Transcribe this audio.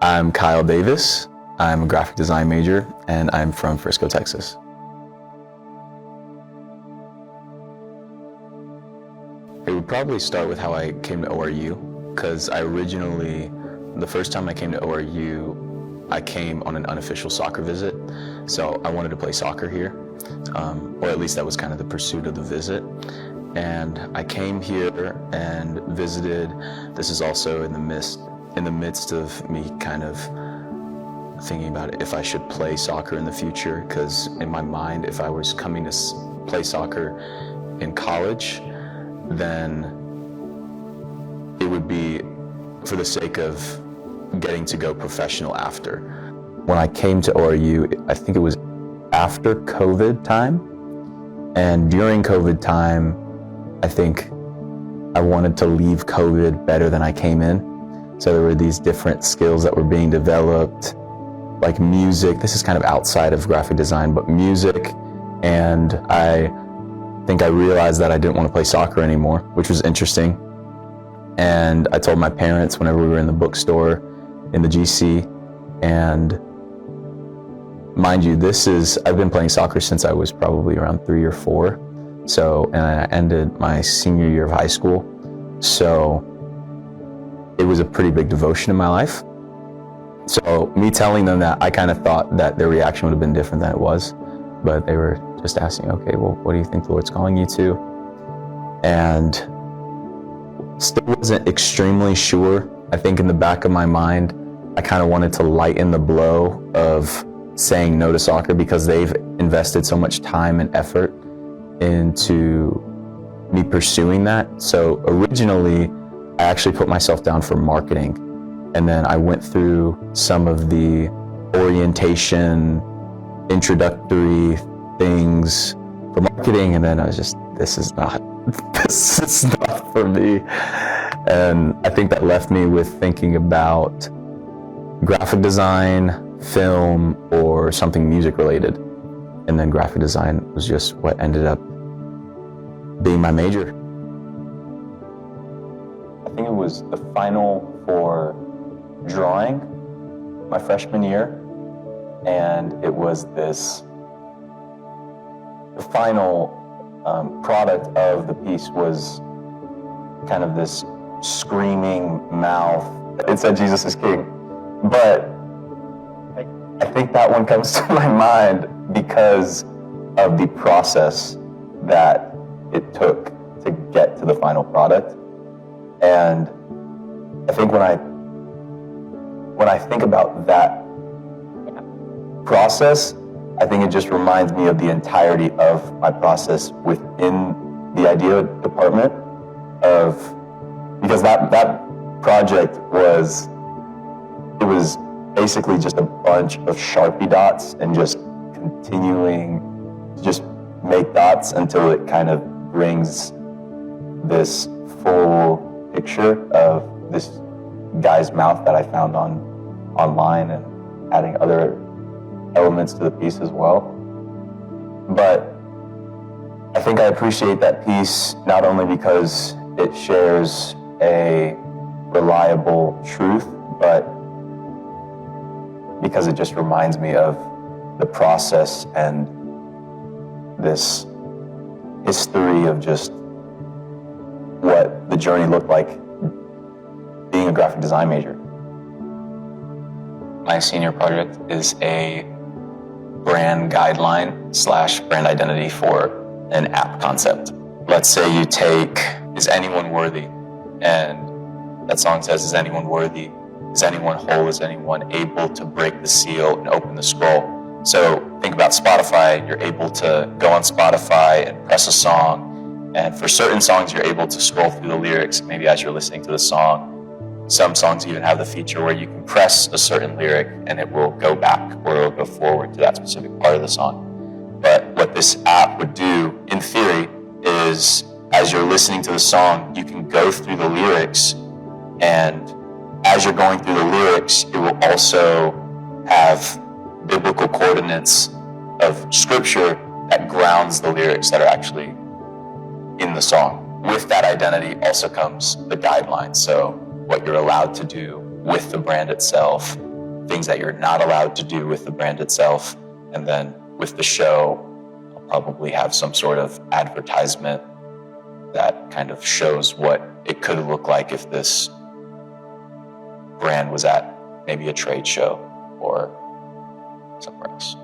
I'm Kyle Davis. I'm a graphic design major, and I'm from Frisco, Texas. It would probably start with how I came to ORU, because the first time I came to ORU, I came on an unofficial soccer visit. So I wanted to play soccer here, or at least that was kind of the pursuit of the visit. And I came here and visited. This is also in the midst of me kind of thinking about if I should play soccer in the future, because in my mind, if I was coming to play soccer in college, then it would be for the sake of getting to go professional after. When I came to ORU, I think it was after COVID time, and during COVID time, I think I wanted to leave COVID better than I came in. So there were these different skills that were being developed, like music. This is kind of outside of graphic design, but music. And I think I realized that I didn't want to play soccer anymore, which was interesting. And I told my parents whenever we were in the bookstore in the GC. And mind you, I've been playing soccer since I was probably around 3 or 4. And I ended my senior year of high school. So it was a pretty big devotion in my life. So me telling them that, I kind of thought that their reaction would have been different than it was. But they were just asking, okay, well, what do you think the Lord's calling you to? And still wasn't extremely sure. I think in the back of my mind, I kind of wanted to lighten the blow of saying no to soccer, because they've invested so much time and effort into me pursuing that. So originally, I actually put myself down for marketing. And then I went through some of the orientation, introductory things for marketing, and then I was just, this is not for me. And I think that left me with thinking about graphic design, film, or something music related. And then graphic design was just what ended up being my major. I think it was the final for drawing my freshman year, and it was the final product of the piece was kind of this screaming mouth. It said Jesus is King, but I think that one comes to my mind because of the process that it took to get to the final product. And I think when I think about that process, I think it just reminds me of the entirety of my process within the idea department because that project was basically just a bunch of Sharpie dots and just continuing to just make dots until it kind of brings this full picture of this guy's mouth that I found online, and adding other elements to the piece as well. But I think I appreciate that piece not only because it shares a reliable truth, but because it just reminds me of the process and this history of just what the journey looked like being a graphic design major. My senior project is a brand guideline / brand identity for an app concept. Let's say you take, is anyone worthy? And that song says, is anyone worthy? Is anyone whole? Is anyone able to break the seal and open the scroll? So think about Spotify. You're able to go on Spotify and press a song. And for certain songs, you're able to scroll through the lyrics, maybe as you're listening to the song. Some songs even have the feature where you can press a certain lyric and it will go back or it will go forward to that specific part of the song. But what this app would do, in theory, is as you're listening to the song, you can go through the lyrics, and as you're going through the lyrics, it will also have biblical coordinates of scripture that grounds the lyrics that are actually in the song. With that identity also comes the guidelines. So what you're allowed to do with the brand itself, things that you're not allowed to do with the brand itself. And then with the show, I'll probably have some sort of advertisement that kind of shows what it could look like if this brand was at maybe a trade show or somewhere else.